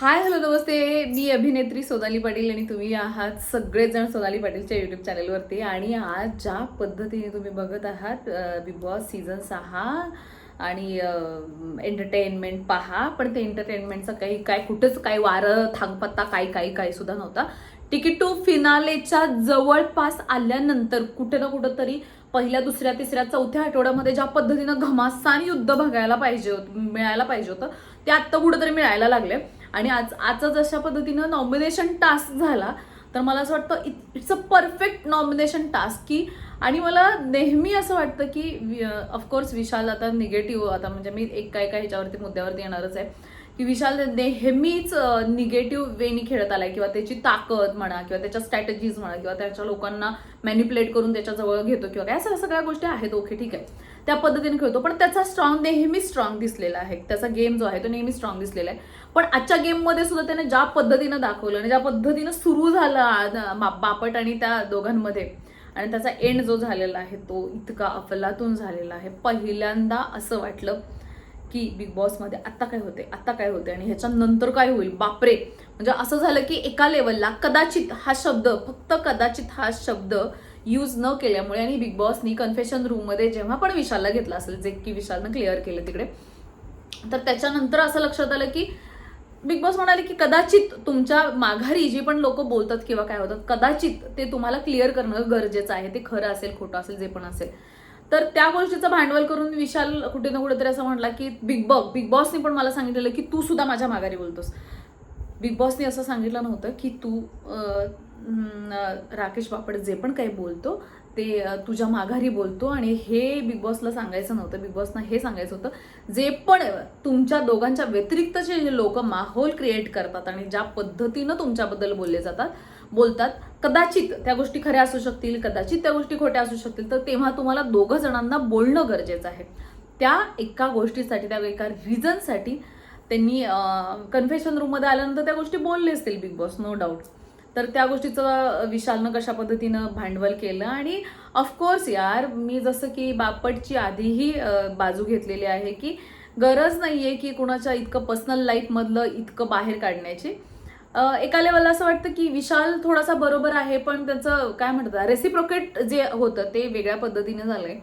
Hi hello नमस्ते. मी अभिनेत्री सोनाली पाटील आणि तुम्ही आहात सगळेजण सोनाली पाटीलच्या यूट्यूब चॅनलवरती. आणि आज ज्या पद्धतीने तुम्ही बघत आहात बिग बॉस सीझन 6 आणि एंटरटेनमेंट पहा, पण ते एंटरटेनमेंटचं काही काय कुठंच काय वारं थांगपत्ता काही सुद्धा नव्हता. तिकीट टू फिनालेच्या जवळपास आल्यानंतर कुठे ना कुठं तरी पहिल्या दुसऱ्या तिसऱ्या चौथ्या आठवड्यामध्ये ज्या पद्धतीनं घमासान युद्ध बघायला मिळायला पाहिजे होतं ते आत्ता कुठंतरी मिळायला लागले. आणि आजचा जशा पद्धतीनं नॉमिनेशन टास्क झाला तर मला असं वाटतं it's a perfect nomination task की. आणि मला नेहमी असं वाटतं की ऑफकोर्स विशाल आता निगेटिव्ह, आता म्हणजे मी एक काय ह्याच्यावरती मुद्द्यावरती येणारच आहे की विशाल नेहमीच निगेटिव्ह वेनी खेळत आलाय, किंवा त्याची ताकद म्हणा किंवा त्याच्या स्ट्रॅटेजीज म्हणा किंवा त्याच्या लोकांना मॅनिप्युलेट करून त्याच्याजवळ घेतो किंवा काय असं सगळ्या गोष्टी आहेत. ओके ठीक आहे, त्या पद्धतीने खेळतो, पण त्याचा नेहमी स्ट्रॉंग दिसलेला आहे. त्याचा गेम जो आहे तो नेहमी स्ट्रॉंग दिसलेला आहे. पण आजच्या गेममध्ये सुद्धा त्याने ज्या पद्धतीनं दाखवलं आणि ज्या पद्धतीनं सुरू झालं बापट आणि त्या दोघांमध्ये, आणि त्याचा एंड जो झालेला आहे तो इतका अफलातून झालेला आहे. पहिल्यांदा असं वाटलं की बिग बॉसमध्ये आत्ता काय होते आणि ह्याच्यानंतर काय होईल, बापरे. म्हणजे असं झालं की एका लेवलला कदाचित हा शब्द, फक्त कदाचित हा शब्द यूज न केल्यामुळे आणि बिग बॉसनी कन्फेशन रूममध्ये जेव्हा पण विशालला घेतला असेल, जे की विशालनं क्लिअर केलं तिकडे, तर त्याच्यानंतर असं लक्षात आलं की बिग बॉस म्हणाले की कदाचित तुमच्या माघारी जी पण लोक बोलतात किंवा काय होतात, कदाचित ते तुम्हाला क्लिअर करणं गरजेचं आहे. ते खरं असेल खोटं असेल जे पण असेल, तर त्या गोष्टीचं भांडवल करून विशाल कुठे ना कुठेतरी असं म्हटला की बिग बॉसनी पण मला सांगितलेलं की तू सुद्धा माझ्या माघारी बोलतोस. बिग बॉसनी असं सांगितलं नव्हतं की तू राकेश बापट जे पण काही बोलतो ते तुझ्या माघारी बोलतो, आणि हे बिग बॉसला सांगायचं नव्हतं. बिग बॉसना हे सांगायचं होतं जे पण तुमच्या दोघांच्या व्यतिरिक्तचे जे लोक माहोल क्रिएट करतात आणि ज्या पद्धतीनं तुमच्याबद्दल बोलतात, कदाचित त्या गोष्टी खऱ्या असू शकतील, कदाचित त्या गोष्टी खोट्या असू शकतील, तर तेव्हा तुम्हाला दोघं जणांना बोलणं गरजेचं आहे. त्या एका गोष्टीसाठी, त्या एका रिझनसाठी त्यांनी कन्फेशन रूममध्ये आल्यानंतर त्या गोष्टी बोलले असतील बिग बॉस, नो डाऊट. तर त्या गोष्टीचं विशालनं कशा पद्धतीनं भांडवल केलं. आणि ऑफकोर्स यार, मी जसं की बापटची आधीही बाजू घेतलेली आहे की गरज नाहीये की कुणाच्या इतकं पर्सनल लाईफमधलं इतकं बाहेर काढण्याची. एका लेवलला असं वाटतं की विशाल थोडासा बरोबर आहे, पण त्याचं काय म्हणतात रेसिप्रोकेट जे होतं ते वेगळ्या पद्धतीने झालंय.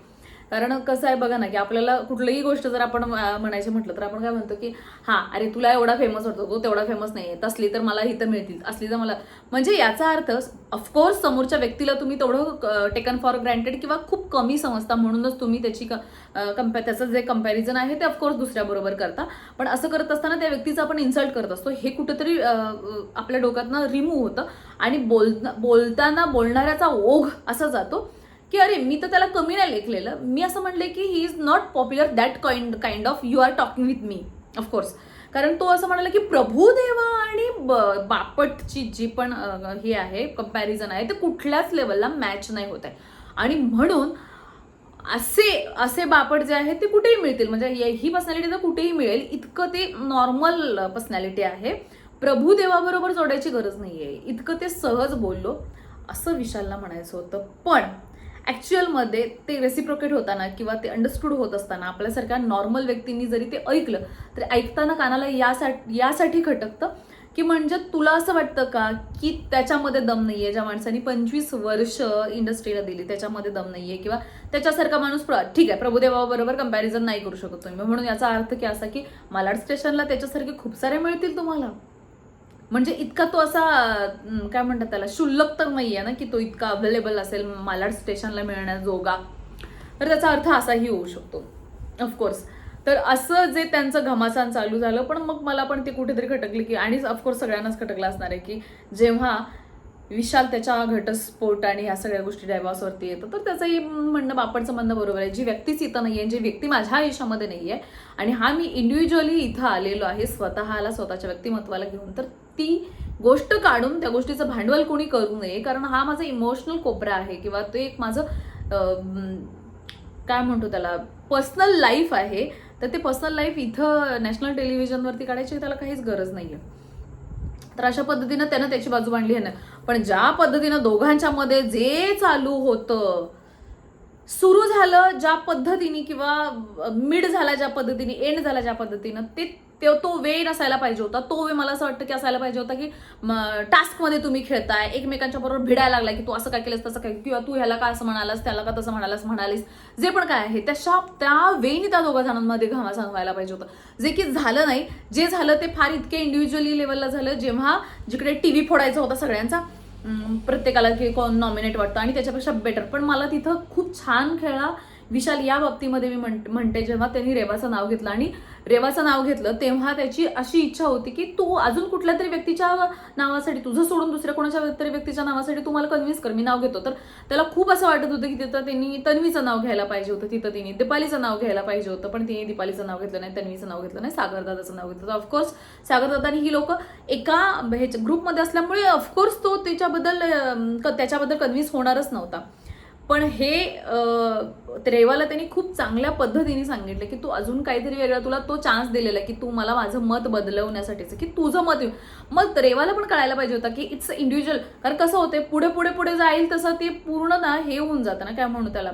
कारण कसं आहे बघा ना, की आपल्याला कुठलीही गोष्ट जर आपण म्हणायची म्हटलं तर आपण काय म्हणतो की हा अरे तुला एवढा फेमस वाटतो, तो तेवढा फेमस नाहीये, तसली तर मला इथं मिळतील, असली तर मला, म्हणजे याचा अर्थ ऑफकोर्स समोरच्या व्यक्तीला तुम्ही तेवढं टेकन फॉर ग्रँटेड किंवा खूप कमी समजता, म्हणूनच तुम्ही त्याची त्याचं जे कंपॅरिझन आहे ते ऑफकोर्स दुसऱ्याबरोबर करता. पण असं करत असताना त्या व्यक्तीचा आपण इन्सल्ट करत असतो, हे कुठेतरी आपल्या डोक्यातनं रिमूव्ह होतं. आणि बोलताना बोलणाऱ्याचा ओघ असा जातो की अरे मी तर त्याला कमी नाही लेखलेलं, मी असं म्हणले की he is not popular that kind of you are talking with me. Of course, कारण तो असं म्हणाला की प्रभुदेवा आणि बापटची जी पण हे आहे कंपॅरिझन आहे ते कुठल्याच लेवलला मॅच नाही होत आहे. आणि म्हणून असे बापट जे आहेत ते कुठेही मिळतील, म्हणजे ही पर्सनॅलिटी तर कुठेही मिळेल, इतकं ते नॉर्मल पर्सनॅलिटी आहे. प्रभुदेवाबरोबर जोडायची गरज नाहीये, इतकं ते सहज बोललो असं विशालला म्हणायचं होतं. पण ॲक्च्युअलमध्ये ते रेसिप्रोकेट होताना किंवा ते अंडरस्टूड होत असताना आपल्यासारख्या नॉर्मल व्यक्तींनी जरी ते ऐकलं तरी ऐकताना कानाला यासाठी खटकतं की म्हणजे तुला असं वाटतं का की त्याच्यामध्ये दम नाहीये, ज्या माणसाने 25 वर्ष इंडस्ट्रीला दिली त्याच्यामध्ये दम नाहीये, किंवा त्याच्यासारखा माणूस ठीक आहे प्रभुदेवाबरोबर कंपॅरिझन नाही करू शकत तुम्ही, म्हणून याचा अर्थ की असा की मालाड स्टेशनला त्याच्यासारखे खूप सारे मिळतील तुम्हाला. म्हणजे इतका तो असा काय म्हणतात त्याला शुल्लक तर नाहीये ना की तो इतका अवेलेबल असेल मालाड स्टेशनला मिळण्याजोगा. तर त्याचा अर्थ असाही होऊ शकतो ऑफकोर्स. तर असं जे त्यांचं घमासान चालू झालं, पण मग मला पण ते कुठेतरी खटकले की, आणि ऑफकोर्स सगळ्यांनाच खटकलं असणार आहे की जेव्हा विशाल त्याच्या घटस्फोट आणि ह्या सगळ्या गोष्टी डायव्हर्सवरती येतं, तर त्याचंही म्हणणं, बापटचं म्हणणं बरोबर आहे. जी व्यक्तीच इथं नाहीये, जी व्यक्ती माझ्या आयुष्यामध्ये नाहीये, आणि हा मी इंडिव्हिज्युअली इथं आलेलो आहे स्वतःला, स्वतःच्या व्यक्तिमत्वाला घेऊन, तर ती गोष्ट काढून त्या गोष्टीचं भांडवल कोणी करू नये. कारण हा माझा इमोशनल कोपरा आहे, किंवा ते एक माझं काय म्हणतो त्याला पर्सनल लाईफ आहे. तर ते पर्सनल लाईफ इथं नॅशनल टेलिव्हिजनवरती काढायची त्याला काहीच गरज नाहीये. तर अशा पद्धतीनं त्यानं त्याची बाजू मांडली आहे ना. पण ज्या पद्धतीनं दोघांच्या मध्ये जे चालू होतं सुरू झालं ज्या पद्धतीने किंवा मिड झाला ज्या पद्धतीने, एंड झाला ज्या पद्धतीनं, तो वे नसायला पाहिजे होता. तो वे मला असं वाटतं की असायला पाहिजे होता की टास्कमध्ये तुम्ही खेळताय, एकमेकांच्या बरोबर भिडायला लागलाय की तू असं काय केलंस, तसं काय, किंवा तू ह्याला का असं म्हणालास, त्याला का तसं म्हणालीस, जे पण काय आहे त्या वेळी त्या दोघा जणांमध्ये घमासान व्हायला पाहिजे होतं, जे की झालं नाही. जे झालं ते फार इतके इंडिव्हिज्युअली लेवलला झालं, जेव्हा जिकडे टीव्ही फोडायचा होता सगळ्यांचा, प्रत्येकाला की कोण नॉमिनेट वाटतं आणि त्याच्यापेक्षा बेटर. पण मला तिथं खूप छान खेळला विशाल या बाबतीमध्ये. मी म्हणते जेव्हा त्यांनी रेवाचं नाव घेतलं आणि रेवाचं नाव घेतलं तेव्हा त्याची अशी इच्छा होती की तू अजून कुठल्या तरी व्यक्तीच्या नावासाठी, तुझं सोडून दुसऱ्या कोणाच्या तरी व्यक्तीच्या नावासाठी तू मला कन्व्हिन्स कर, मी नाव घेतो. तर त्याला खूप असं वाटत होतं की तिथं त्यांनी तन्वीचं नाव घ्यायला पाहिजे होतं, तिथं तिने दीपालीचं नाव घ्यायला पाहिजे होतं, पण तिने दीपालीचं नाव घेतलं नाही, तन्वीचं नाव घेतलं नाही, सागरदादाचं नाव घेतलं. तर ऑफकोर्स सागरदादानी ही लोक एका ह्याच्या ग्रुपमध्ये असल्यामुळे ऑफकोर्स तो त्याच्याबद्दल कन्व्हिन्स होणारच नव्हता. पण हे रेवाला त्यांनी खूप चांगल्या पद्धतीने सांगितलं की तू अजून काहीतरी वेगळं, तुला तो चान्स दिलेला की तू मला माझं मत बदलवण्यासाठीचं, की तुझं मत. मग रेवाला पण कळायला पाहिजे होता की इट्स इंडिव्हिज्युअल. कारण कसं होते, पुढे पुढे पुढे जाईल तसं ते पूर्ण ना हे होऊन जातं ना, काय म्हणू त्याला,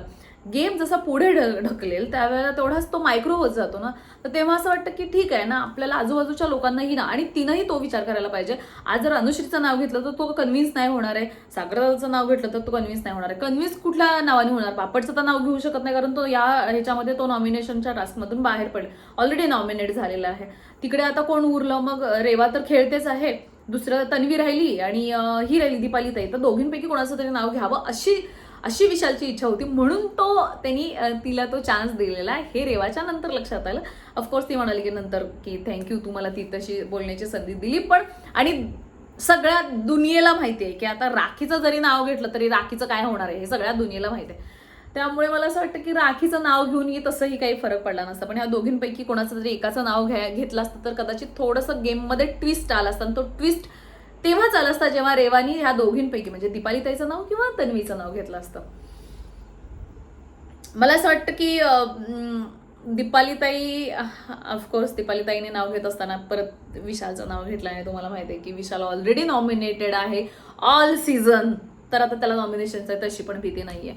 गेम जसा पुढे ढकलेल त्यावेळेला तेवढाच तो मायक्रो होत जातो ना. तर तेव्हा असं वाटतं की ठीक आहे ना, आपल्याला आजूबाजूच्या लोकांनाही ना, आणि तिनंही तो विचार करायला पाहिजे. आज जर अनुश्रीचं नाव घेतलं तर तो कन्व्हिन्स नाही होणार आहे, सागरदाचं नाव घेतलं तर तो कन्व्हिन्स नाही होणार आहे. कन्व्हिन्स कुठल्या नावाने होणार, बापटचं तर नाव घेऊ शकत नाही कारण तो या ह्याच्यामध्ये तो नॉमिनेशनच्या टास्कमधून बाहेर पडेल, ऑलरेडी नॉमिनेट झालेला आहे. तिकडे आता कोण उरलं, मग रेवा तर खेळतेच आहे, दुसरं तन्वी राहिली आणि ही राहिली दीपाली ताई. तर दोघींपैकी कोणाचं तरी नाव घ्यावं अशी विशालची इच्छा होती, म्हणून त्यांनी तिला तो चान्स दिलेला आहे. हे रेवाच्या नंतर लक्षात आलं. ऑफकोर्स ती म्हणाली की नंतर की थँक्यू, तू मला ती तशी बोलण्याची संधी दिली. पण आणि सगळ्या दुनियेला माहिती आहे की आता राखीचं जरी नाव घेतलं तरी राखीचं काय होणार आहे हे सगळ्या दुनियेला माहिती आहे. त्यामुळे मला असं वाटतं की राखीचं नाव घेऊन तसंही काही फरक पडला नसता. पण ह्या दोघींपैकी कोणाचं तरी एकाचं नाव घेतलं असतं तर कदाचित थोडंसं गेममध्ये ट्विस्ट आला असता. तो ट्विस्ट तेव्हाच आला असता जेव्हा रेवानी ह्या दोघींपैकी म्हणजे दीपाली ताईचं नाव किंवा तन्वीचं नाव घेतलं असतं. मला असं वाटतं की दीपाली ताई, ऑफकोर्स दीपाली ताईने नाव घेत असताना परत विशालचं नाव घेतलं आहे. तुम्हाला माहिती आहे की विशाल ऑलरेडी नॉमिनेटेड आहे ऑल सीझन, तर आता त्याला नॉमिनेशनचं आहे तशी पण भीती नाहीये.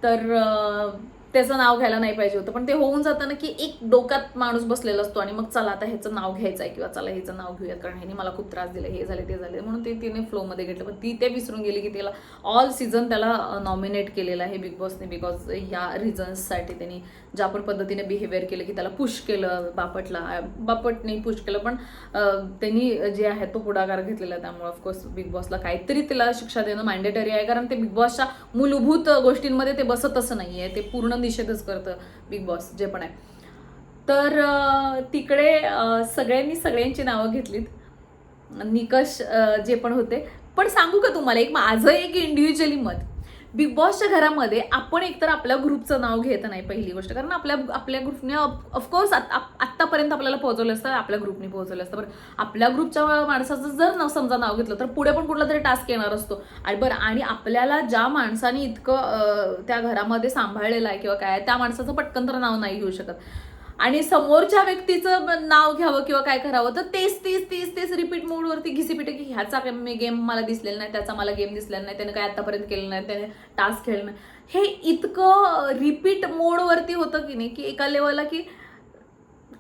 तर त्याचं नाव घ्यायला नाही पाहिजे होतं. पण ते होऊन जातं ना की एक डोक्यात माणूस बसलेला असतो आणि मग चला आता ह्याचं नाव घ्यायचं आहे किंवा चला ह्याचं नाव घेऊयात कारण ह्याने मला खूप त्रास दिला, हे झाले ते झाले, म्हणून तिने फ्लोमध्ये घेतलं. पण ती ते विसरून गेली की तिला ऑल सीझन त्याला नॉमिनेट केलेलं आहे बिग बॉसने, बिकॉज ह्या रिझन्ससाठी त्यांनी ज्या पण पद्धतीने बिहेवियर केलं की त्याला पुश केलं, बापटने पुश केलं, पण त्यांनी जे आहे तो पुढाकार घेतलेला. त्यामुळे ऑफकोर्स बिग बॉसला काहीतरी तिला शिक्षा देणं मॅन्डेटरी आहे कारण ते बिग बॉसच्या मूलभूत गोष्टींमध्ये ते बसतच नाहीये, ते पूर्ण निषेधच करतं बिग बॉस जे पण आहे. तर तिकडे सगळ्यांची नावं घेतलीत, निकष जे पण होते. पण सांगू का तुम्हाला माझं एक इंडिव्हिज्युअली मत, बिग बॉसच्या घरामध्ये आपण एकतर आपल्या ग्रुपचं नाव घेत नाही पहिली गोष्ट, कारण आपल्या ग्रुपने ऑफकोर्स आत्तापर्यंत आपल्याला पोहोचवलं असतं, आपल्या ग्रुपने पोहोचवलं असतं. बरं, आपल्या ग्रुपच्या माणसाचं जर समजा नाव घेतलं तर पुढे पण कुठला तरी टास्क येणार असतो. आणि आपल्याला ज्या माणसाने इतकं त्या घरामध्ये सांभाळलेलं आहे किंवा काय, त्या माणसाचं पटकन तर नाव नाही घेऊ शकत. आणि समोरच्या व्यक्तीचं नाव घ्यावं किंवा काय करावं तर तेच रिपीट मोडवरती घिसीपिटे की ह्याचा गेम मला दिसलेला नाही, त्याचा मला गेम दिसलेला नाही, त्याने काय आतापर्यंत केलं नाही, त्याने टास्क खेळलं नाही, हे इतकं रिपीट मोडवरती होतं की नाही की एका लेवलला की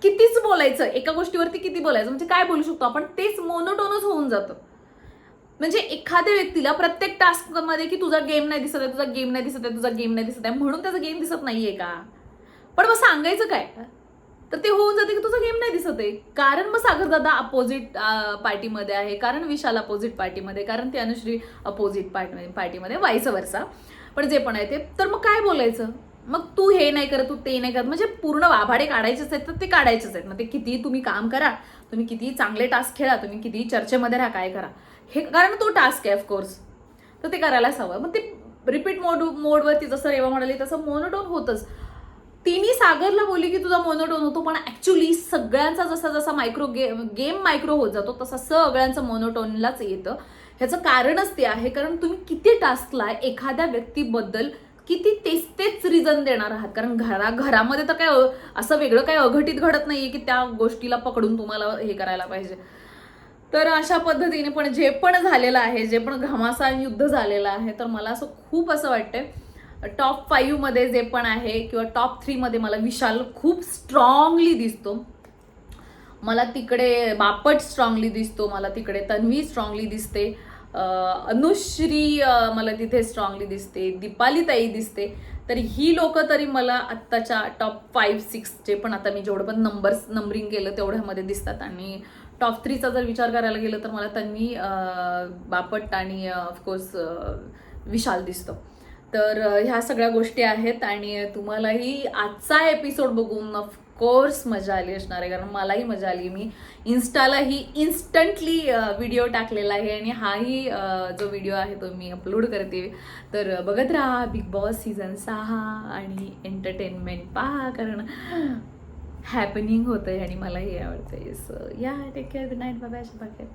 कितीच बोलायचं, एका गोष्टीवरती किती बोलायचं, म्हणजे काय बोलू शकतो आपण, तेच मोनोटोनच होऊन जातं. म्हणजे एखाद्या व्यक्तीला प्रत्येक टास्कमध्ये की तुझा गेम नाही दिसत आहे, तुझा गेम नाही दिसत आहे, तुझा गेम नाही दिसत आहे, म्हणून त्याचा गेम दिसत नाहीये का? पण मग सांगायचं काय, तर ते होऊन जाते की तुझा गेम नाही दिसत आहे, कारण मग सागरदादा अपोजिट पार्टीमध्ये आहे, कारण विशाल अपोजिट पार्टीमध्ये, कारण ती अनुश्री अपोजिट पार्टीमध्ये, वाईस वर्सा. पण जे पण आहे ते, तर मग काय बोलायचं, मग तू हे नाही करत, तू ते नाही करत, म्हणजे पूर्ण वाभाडे काढायचेच आहेत तर ते काढायचेच आहेत. मग ते कितीही तुम्ही काम करा, तुम्ही कितीही चांगले टास्क खेळा, तुम्ही कितीही चर्चेमध्ये राहा, काय करा, हे कारण तो टास्क आहे ऑफकोर्स, तर ते करायलाच हवं. मग ते रिपीट मोडवरती जसं रेवा म्हणाली तसं मोनोटोन होतच. तिने सागरला बोलली की तुझा मोनोटोन होतो, पण ऍक्च्युली सगळ्यांचा जसा गेम मायक्रो होत जातो तसा सगळ्यांचं मोनोटोनलाच येतं. ह्याचं कारणच ते आहे कारण तुम्ही किती टास्कला एखाद्या व्यक्तीबद्दल किती तेच रिझन देणार आहात, कारण घरामध्ये तर काय असं वेगळं काही अघटित घडत नाहीये की त्या गोष्टीला पकडून तुम्हाला हे करायला पाहिजे. तर अशा पद्धतीने पण जे पण झालेलं आहे, जे पण घमासान युद्ध झालेलं आहे, तर मला खूप असं वाटतंय टॉप 5 मध्ये जे पण आहे किंवा टॉप 3 मध्ये मला विशाल खूप स्ट्रॉंगली दिसतो. मला तिकडे बापट स्ट्रॉंगली दिसतो, मला तिकडे तन्वी स्ट्रॉंगली दिसते, अनुश्री मला तिथे स्ट्रॉंगली दिसते, दीपाली ताई दिसते. तर ही लोक तरी मला आत्ताच्या टॉप 5-6 जे पण आता मी जेवढं पण नंबरिंग केलं तेवढ्यामध्ये दिसतात. आणि टॉप 3चा जर विचार करायला गेलं तर मला तन्वी, बापट आणि ऑफकोर्स विशाल दिसतो. तर ह्या सगळ्या गोष्टी आहेत. आणि तुम्हालाही आजचा एपिसोड बघून ऑफकोर्स मजा आली असणार आहे, कारण मलाही मजा आली. मी इन्स्टालाही इन्स्टंटली व्हिडिओ टाकलेला आहे आणि हाही जो व्हिडिओ आहे तो मी अपलोड करते. तर बघत राहा बिग बॉस सीझन 6 आणि एंटरटेनमेंट पहा, कारण हॅपनिंग होतंय आणि मलाही आवडतंय. So yeah, take care, good night, bye bye.